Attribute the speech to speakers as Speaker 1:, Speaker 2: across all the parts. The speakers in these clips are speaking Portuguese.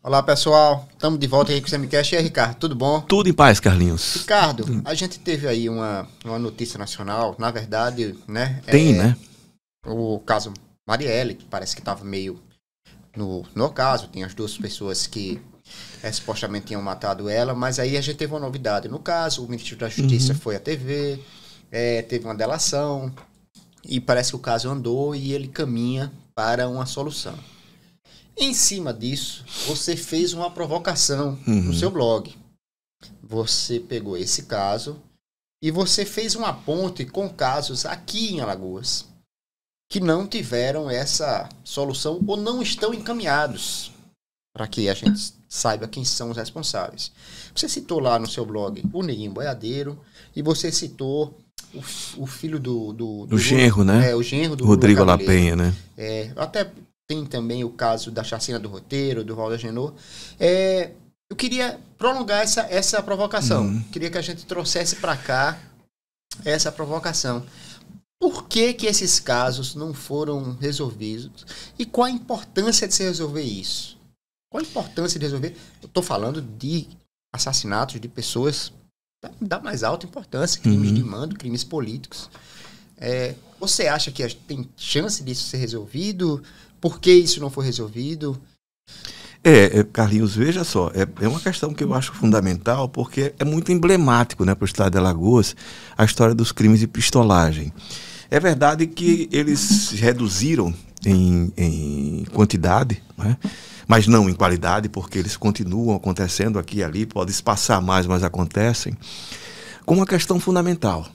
Speaker 1: Olá, pessoal. Estamos de volta aí com o Semicast. E aí, Ricardo, tudo bom?
Speaker 2: Tudo em paz, Carlinhos.
Speaker 1: Ricardo, a gente teve aí uma notícia nacional, na verdade, né?
Speaker 2: Né?
Speaker 1: O caso Marielle, que parece que estava meio no ocaso. Tem as duas pessoas que supostamente tinham matado ela, mas aí a gente teve uma novidade. No caso, o Ministério da Justiça foi à TV, teve uma delação, e parece que o caso andou e ele caminha para uma solução. Em cima disso, você fez uma provocação no seu blog. Você pegou esse caso e você fez uma ponte com casos aqui em Alagoas que não tiveram essa solução ou não estão encaminhados para que a gente saiba quem são os responsáveis. Você citou lá no seu blog o Neguinho Boiadeiro e você citou o filho do
Speaker 2: genro, né?
Speaker 1: O genro do
Speaker 2: Rodrigo Lapenha, né?
Speaker 1: Até tem também o caso da chacina do Roteiro, do Valdo Agenor. Eu queria prolongar essa provocação. Queria que a gente trouxesse para cá essa provocação. Por que esses casos não foram resolvidos? E qual a importância de se resolver isso? Qual a importância de resolver? Eu estou falando de assassinatos de pessoas da mais alta importância, crimes de mando, crimes políticos. Você acha que tem chance disso ser resolvido? Por que isso não foi resolvido?
Speaker 2: Carlinhos, veja só, é uma questão que eu acho fundamental, porque é muito emblemático, né, para o estado de Alagoas, a história dos crimes de pistolagem. É verdade que eles reduziram em quantidade, né, mas não em qualidade, porque eles continuam acontecendo aqui e ali, pode espaçar mais, mas acontecem, com uma questão fundamental.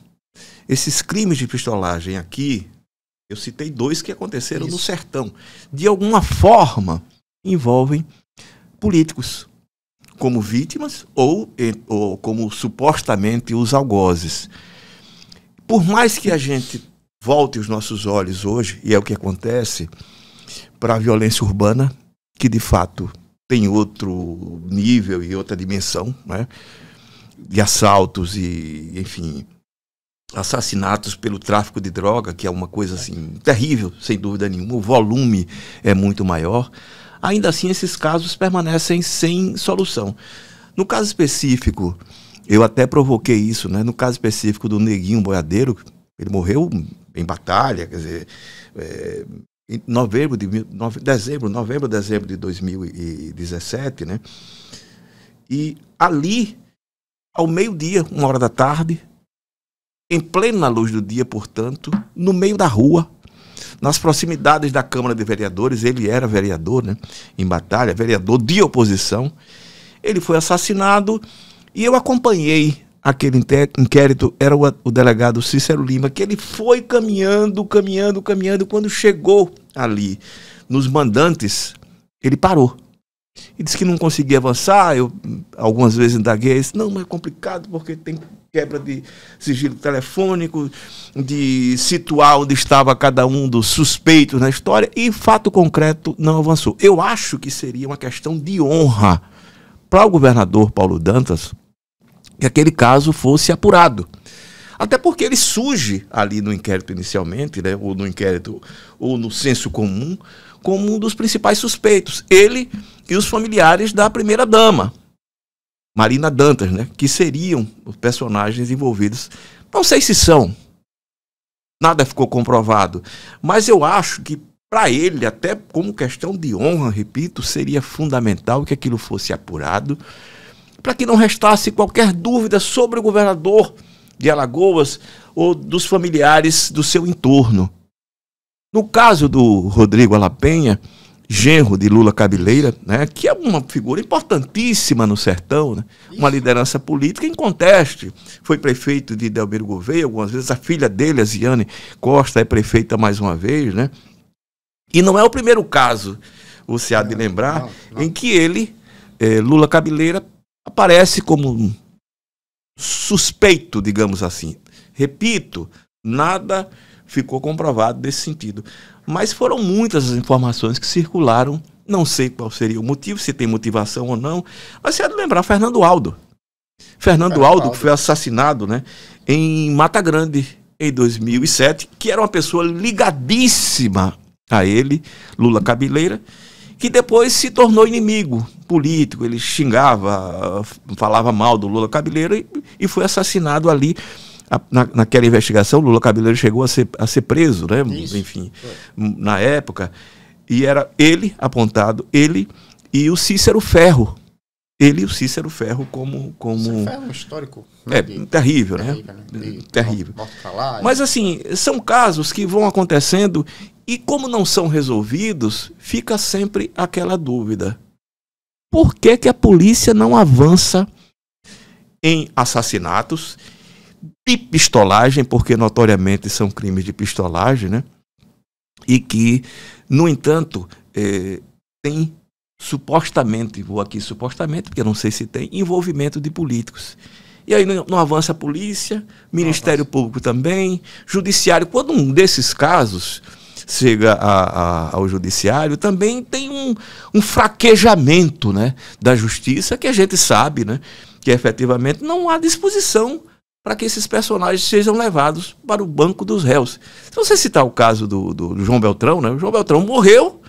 Speaker 2: Esses crimes de pistolagem aqui, eu citei 2 que aconteceram no sertão. De alguma forma, envolvem políticos como vítimas ou como supostamente os algozes. Por mais que a gente volte os nossos olhos hoje, e é o que acontece, para a violência urbana, que de fato tem outro nível e outra dimensão, né, de assaltos e, enfim, assassinatos pelo tráfico de droga, que é uma coisa assim terrível, sem dúvida nenhuma, o volume é muito maior. Ainda assim, esses casos permanecem sem solução. No caso específico, eu até provoquei isso, né? No caso específico do Neguinho Boiadeiro, ele morreu em batalha, quer dizer, em novembro de 2017, né? E ali, ao meio-dia, 1h da tarde, em plena luz do dia, portanto, no meio da rua, nas proximidades da Câmara de Vereadores, ele era vereador, né, em batalha, vereador de oposição, ele foi assassinado e eu acompanhei aquele inquérito, era o delegado Cícero Lima, que ele foi caminhando, quando chegou ali nos mandantes, ele parou. E disse que não conseguia avançar, eu algumas vezes indaguei, disse, não, mas é complicado porque tem quebra de sigilo telefônico, de situar onde estava cada um dos suspeitos na história, e fato concreto não avançou. Eu acho que seria uma questão de honra para o governador Paulo Dantas que aquele caso fosse apurado. Até porque ele surge ali no inquérito inicialmente, né, ou no inquérito, ou no senso comum, como um dos principais suspeitos. Ele e os familiares da primeira-dama, Marina Dantas, né, que seriam os personagens envolvidos. Não sei se são, nada ficou comprovado, mas eu acho que para ele, até como questão de honra, repito, seria fundamental que aquilo fosse apurado, para que não restasse qualquer dúvida sobre o governador de Alagoas ou dos familiares do seu entorno. No caso do Rodrigo Lapenha, genro de Lula Cabeleira, né, que é uma figura importantíssima no sertão, né, uma liderança política inconteste, foi prefeito de Delmiro Gouveia algumas vezes, a filha dele, a Ziane Costa, é prefeita mais uma vez, né, e não é o primeiro caso, você há de lembrar, em que ele, Lula Cabeleira, aparece como suspeito, digamos assim. Repito, nada ficou comprovado nesse sentido. Mas foram muitas as informações que circularam, não sei qual seria o motivo, se tem motivação ou não, mas você há de lembrar Fernando Aldo. Fernando Aldo, que foi assassinado, né, em Mata Grande, em 2007, que era uma pessoa ligadíssima a ele, Lula Cabeleira, que depois se tornou inimigo político. Ele xingava, falava mal do Lula Cabeleira e foi assassinado ali. Naquela investigação, Lula Cabeleira chegou a ser preso, né? Enfim, na época. E era ele apontado, ele e o Cícero Ferro. Ele e o Cícero Ferro como...
Speaker 1: Cícero Ferro é um histórico.
Speaker 2: Terrível, né? Terrível. Mas assim, são casos que vão acontecendo e como não são resolvidos, fica sempre aquela dúvida. Por que que a polícia não avança em assassinatos de pistolagem, porque notoriamente são crimes de pistolagem, né? E que, no entanto, tem supostamente, vou aqui supostamente, porque eu não sei se tem, envolvimento de políticos. E aí não avança a polícia, Ministério Público também, Judiciário. Quando um desses casos chega ao Judiciário, também tem um fraquejamento, né, da Justiça, que a gente sabe, né, que efetivamente não há disposição para que esses personagens sejam levados para o banco dos réus. Se você citar o caso do João Beltrão, né, o João Beltrão morreu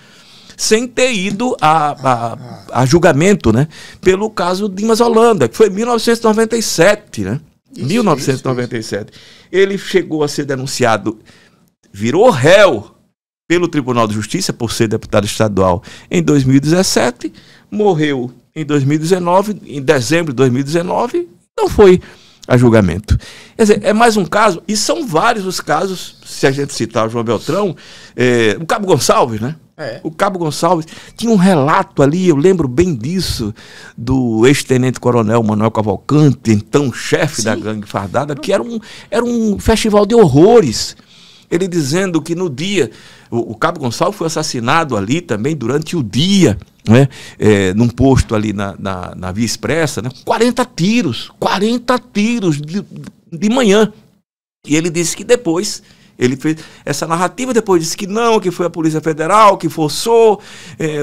Speaker 2: sem ter ido a julgamento, né, pelo caso Dimas Holanda, que foi em 1997, né? Isso, 1997. Isso. Ele chegou a ser denunciado, virou réu pelo Tribunal de Justiça por ser deputado estadual em 2017, morreu em 2019, em dezembro de 2019, não foi a julgamento. Quer dizer, é mais um caso, e são vários os casos, se a gente citar o João Beltrão, o Cabo Gonçalves, né? O Cabo Gonçalves tinha um relato ali, eu lembro bem disso, do ex-tenente-coronel Manuel Cavalcante, então chefe da gangue fardada, que era um festival de horrores. Ele dizendo que no dia, o Cabo Gonçalves foi assassinado ali também durante o dia, né, num posto ali na Via Expressa, né, 40 tiros de manhã. E ele disse que depois, ele fez essa narrativa, depois disse que não, que foi a Polícia Federal que forçou,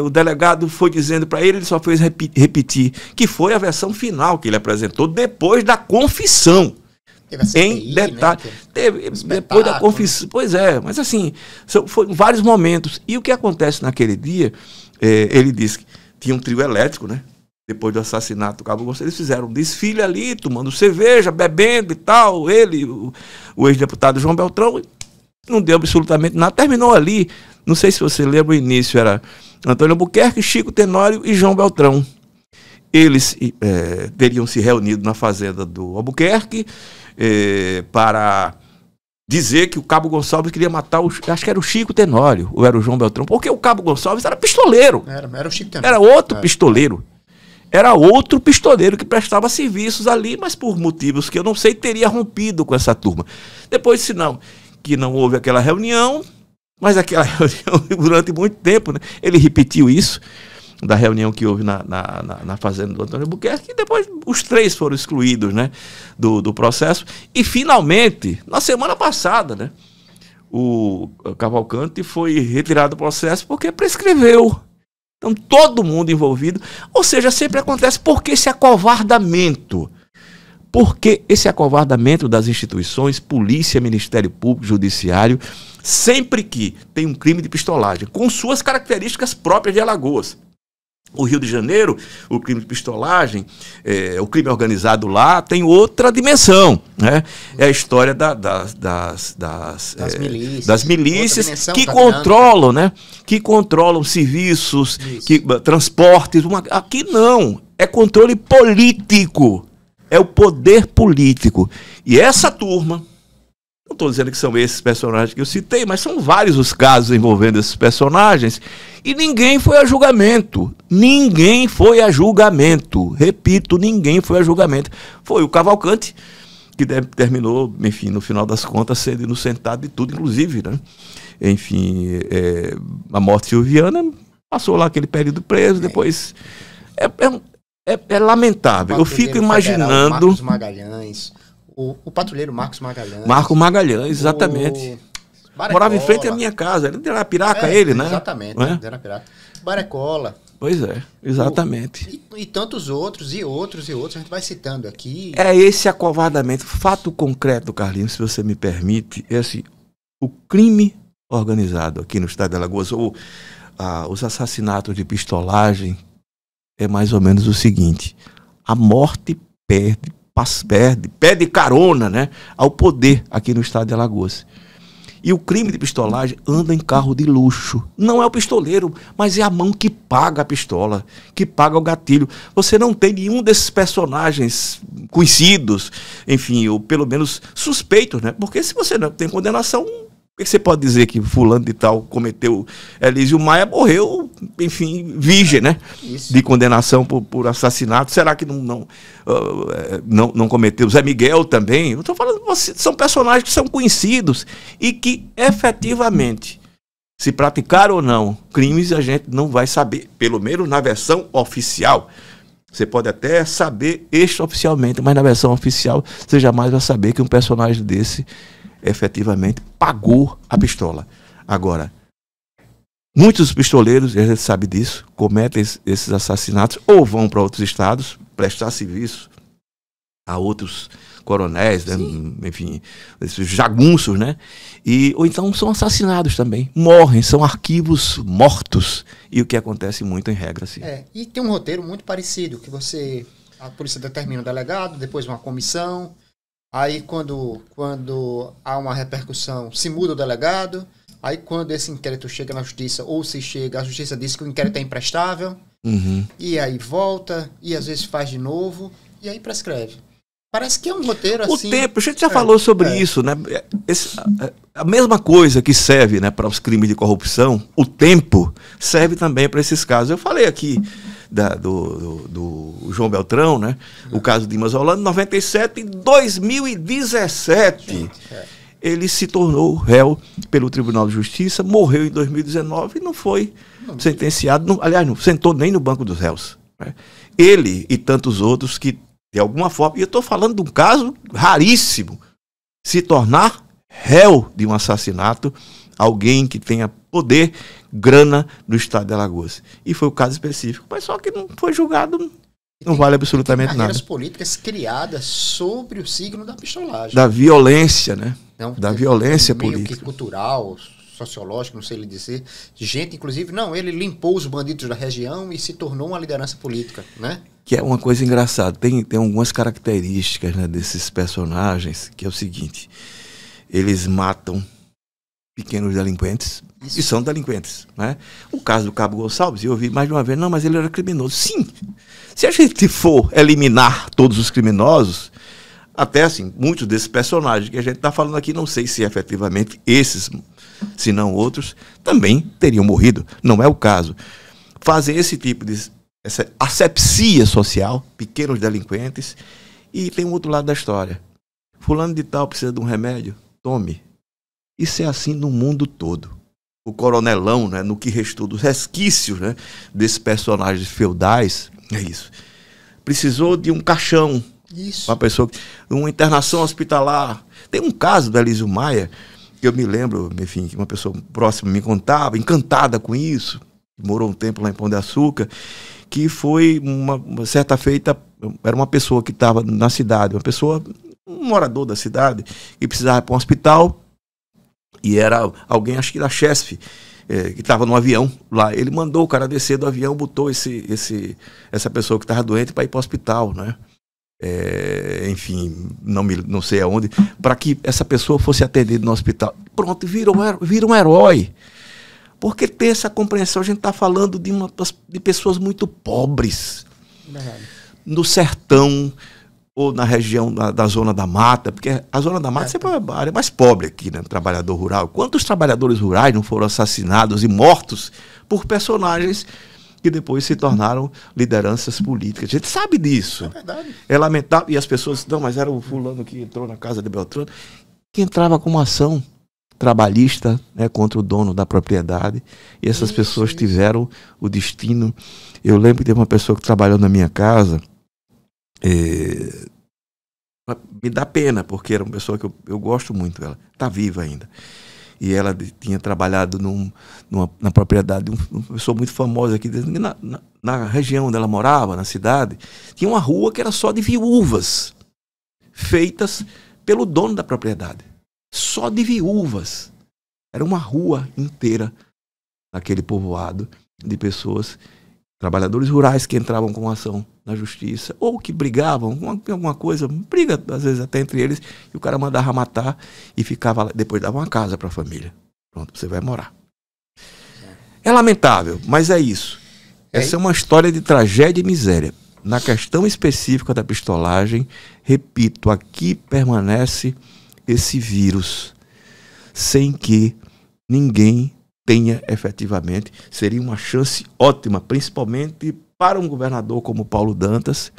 Speaker 2: o delegado foi dizendo para ele só fez repetir, que foi a versão final que ele apresentou depois da confissão.
Speaker 1: Teve a CPI,
Speaker 2: em detalhe,
Speaker 1: né?
Speaker 2: teve, depois da confissão, pois é, mas assim, foram vários momentos. E o que acontece naquele dia, ele disse que tinha um trio elétrico, né? Depois do assassinato do Cabo Gonçalves, eles fizeram um desfile ali, tomando cerveja, bebendo e tal, ele, o ex-deputado João Beltrão, não deu absolutamente nada, terminou ali, não sei se você lembra, o início era Antônio Albuquerque, Chico Tenório e João Beltrão. Eles teriam se reunido na fazenda do Albuquerque, para dizer que o Cabo Gonçalves queria matar, acho que era o Chico Tenório, ou era o João Beltrão, porque o Cabo Gonçalves era pistoleiro.
Speaker 1: Era o Chico Tenório.
Speaker 2: Era outro pistoleiro. Era outro pistoleiro que prestava serviços ali, mas por motivos que eu não sei, teria rompido com essa turma. Depois, se não, que não houve aquela reunião, mas aquela reunião durante muito tempo, né? Ele repetiu isso, da reunião que houve na fazenda do Antônio Albuquerque, e depois os três foram excluídos, né, do processo. E finalmente, na semana passada, né, o Cavalcante foi retirado do processo porque prescreveu. Então todo mundo envolvido, ou seja, sempre acontece. Por que esse acovardamento? Porque esse acovardamento das instituições, polícia, Ministério Público, Judiciário, sempre que tem um crime de pistolagem, com suas características próprias de Alagoas. O Rio de Janeiro, o crime de pistolagem, o crime organizado lá tem outra dimensão, né? É a história das milícias que controlam, né? Que controlam serviços, transportes. Aqui não, é controle político, é o poder político. E essa turma, não estou dizendo que são esses personagens que eu citei, mas são vários os casos envolvendo esses personagens e ninguém foi a julgamento. Ninguém foi a julgamento. Repito, ninguém foi a julgamento. Foi o Cavalcante, que terminou, enfim, no final das contas, sendo inocentado de tudo, inclusive, né? Enfim, a morte silviana, passou lá aquele período preso, depois... É lamentável. Eu fico imaginando...
Speaker 1: Marcos Magalhães... O patrulheiro Marcos Magalhães.
Speaker 2: Marco Magalhães, exatamente. Morava em frente à minha casa. Ele era Piraca, ele, né?
Speaker 1: Exatamente, era Piraca. Barecola.
Speaker 2: Pois é, exatamente.
Speaker 1: E tantos outros, e outros, a gente vai citando aqui.
Speaker 2: É esse acovardamento. Fato concreto, Carlinhos, se você me permite, é assim, o crime organizado aqui no estado de Alagoas, ou os assassinatos de pistolagem é mais ou menos o seguinte: a morte pede carona, né, ao poder aqui no estado de Alagoas. E o crime de pistolagem anda em carro de luxo. Não é o pistoleiro, mas é a mão que paga a pistola, que paga o gatilho. Você não tem nenhum desses personagens conhecidos, enfim, ou pelo menos suspeitos, né? Porque se você não tem condenação, o que você pode dizer que fulano de tal cometeu? Elísio Maia morreu, enfim, virgem, né?
Speaker 1: Isso.
Speaker 2: De condenação por assassinato. Será que não cometeu? Zé Miguel também. Eu estou falando, são personagens que são conhecidos e que efetivamente, se praticaram ou não crimes, a gente não vai saber, pelo menos na versão oficial. Você pode até saber extraoficialmente, mas na versão oficial você jamais vai saber que um personagem desse efetivamente pagou a pistola. Agora, muitos pistoleiros, e a gente sabe disso, cometem esses assassinatos ou vão para outros estados prestar serviço a outros coronéis, né? Enfim, esses jagunços, né? Ou então são assassinados também, morrem, são arquivos mortos, e o que acontece muito em regra, assim.
Speaker 1: E tem um roteiro muito parecido, que a polícia determina o delegado, depois uma comissão. Aí, quando há uma repercussão, se muda o delegado. Aí, quando esse inquérito chega na justiça, ou se chega, a justiça diz que o inquérito é imprestável. E aí volta, e às vezes faz de novo, e aí prescreve. Parece que é um roteiro assim...
Speaker 2: O tempo, a gente já falou sobre isso, né? A mesma coisa que serve, né, para os crimes de corrupção, o tempo serve também para esses casos. Eu falei aqui do João Beltrão, né? O caso de Dimas Rolando, 97 e 2017. Ele se tornou réu pelo Tribunal de Justiça, morreu em 2019 e não foi sentenciado, aliás, não sentou nem no banco dos réus, né? Ele e tantos outros que, de alguma forma, e eu estou falando de um caso raríssimo, se tornar réu de um assassinato, alguém que tenha poder, grana no estado de Alagoas. E foi o caso específico, mas só que não foi julgado, não vale absolutamente nada.
Speaker 1: Carreiras políticas criadas sobre o signo da pistolagem.
Speaker 2: Da violência, né?
Speaker 1: Não,
Speaker 2: da violência
Speaker 1: meio
Speaker 2: política.
Speaker 1: Que cultural, sociológico, não sei lhe dizer. Gente, inclusive, ele limpou os bandidos da região e se tornou uma liderança política, né?
Speaker 2: Que é uma coisa engraçada. Tem algumas características, né, desses personagens, que é o seguinte: eles matam pequenos delinquentes. Isso. E são delinquentes, né? O caso do Cabo Gonçalves, eu ouvi mais de uma vez, não, mas ele era criminoso. Sim, se a gente for eliminar todos os criminosos, até assim, muitos desses personagens que a gente está falando aqui, não sei se efetivamente esses, se não outros, também teriam morrido. Não é o caso. Fazem esse tipo de essa asepsia social, pequenos delinquentes, e tem um outro lado da história. Fulano de tal precisa de um remédio? Tome. Isso é assim no mundo todo. O coronelão, né, no que restou dos resquícios, né, desses personagens feudais, é isso. Precisou de um caixão.
Speaker 1: Isso.
Speaker 2: Uma pessoa, uma internação hospitalar. Tem um caso do Elísio Maia, que eu me lembro, enfim, que uma pessoa próxima me contava, encantada com isso, morou um tempo lá em Pão de Açúcar, que foi uma certa feita, era uma pessoa que estava na cidade, um morador da cidade, que precisava ir para um hospital, e era alguém, acho que da Chesf, que estava no avião lá. Ele mandou o cara descer do avião, botou essa pessoa que estava doente para ir para o hospital, né? Enfim, não sei aonde, para que essa pessoa fosse atendida no hospital. Pronto, vira um herói. Porque tem essa compreensão, a gente está falando de pessoas muito pobres. No sertão, ou na região da Zona da Mata, porque a Zona da Mata sempre é a área mais pobre aqui, né? Trabalhador rural. Quantos trabalhadores rurais não foram assassinados e mortos por personagens que depois se tornaram lideranças políticas? A gente sabe disso.
Speaker 1: É verdade.
Speaker 2: É lamentável. E as pessoas, não, mas era o fulano que entrou na casa de Beltrano, que entrava com uma ação trabalhista, né, contra o dono da propriedade, e essas pessoas tiveram o destino. Eu lembro que teve uma pessoa que trabalhou na minha casa, me dá pena, porque era uma pessoa que eu gosto muito, ela está viva ainda, e ela tinha trabalhado na propriedade de uma pessoa muito famosa aqui, na região onde ela morava, na cidade, tinha uma rua que era só de viúvas, feitas pelo dono da propriedade. Só de viúvas. Era uma rua inteira naquele povoado de pessoas, trabalhadores rurais que entravam com ação na justiça, ou que brigavam, alguma coisa, briga às vezes até entre eles, e o cara mandava matar e ficava lá, depois dava uma casa para a família. Pronto, você vai morar. É lamentável, mas é isso. Essa é uma história de tragédia e miséria. Na questão específica da pistolagem, repito, aqui permanece esse vírus, sem que ninguém tenha efetivamente, seria uma chance ótima, principalmente para um governador como Paulo Dantas,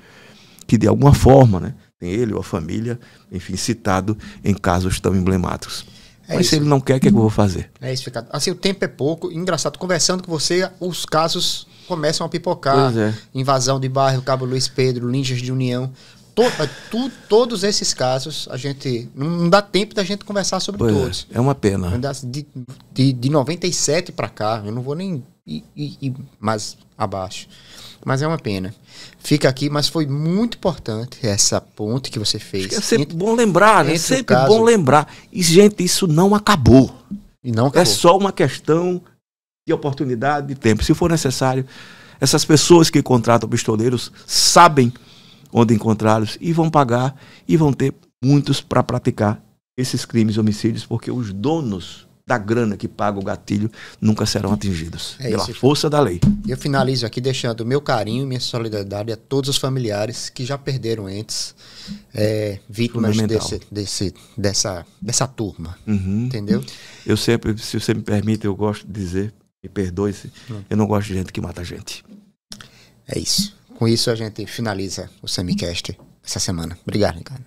Speaker 2: que de alguma forma, né, tem ele ou a família, enfim, citado em casos tão emblemáticos. Mas isso. Se ele não quer, o que eu vou fazer?
Speaker 1: É isso, Ricardo. Assim, o tempo é pouco. Engraçado, conversando com você, os casos começam a pipocar.
Speaker 2: Pois é.
Speaker 1: Invasão de bairro, Cabo Luiz Pedro, Ninjas de União. Todos esses casos, a gente não dá tempo da gente conversar sobre todos.
Speaker 2: É uma pena.
Speaker 1: De 97 para cá, eu não vou nem ir mais abaixo. Mas é uma pena. Fica aqui, mas foi muito importante essa ponte que você fez.
Speaker 2: É sempre bom lembrar, né? Sempre bom lembrar. E, gente, isso não acabou.
Speaker 1: E não acabou.
Speaker 2: É só uma questão de oportunidade, de tempo. Se for necessário, essas pessoas que contratam pistoleiros sabem onde encontrá-los e vão pagar e vão ter muitos para praticar esses crimes e homicídios, porque os donos da grana que paga o gatilho nunca serão atingidos pela força da lei. Eu
Speaker 1: finalizo aqui deixando meu carinho e minha solidariedade a todos os familiares que já perderam entes vítimas dessa turma. Entendeu?
Speaker 2: Eu sempre, se você me permite, eu gosto de dizer, me perdoe-se, eu não gosto de gente que mata gente.
Speaker 1: É isso. Com isso a gente finaliza o Semicast essa semana. Obrigado, Ricardo.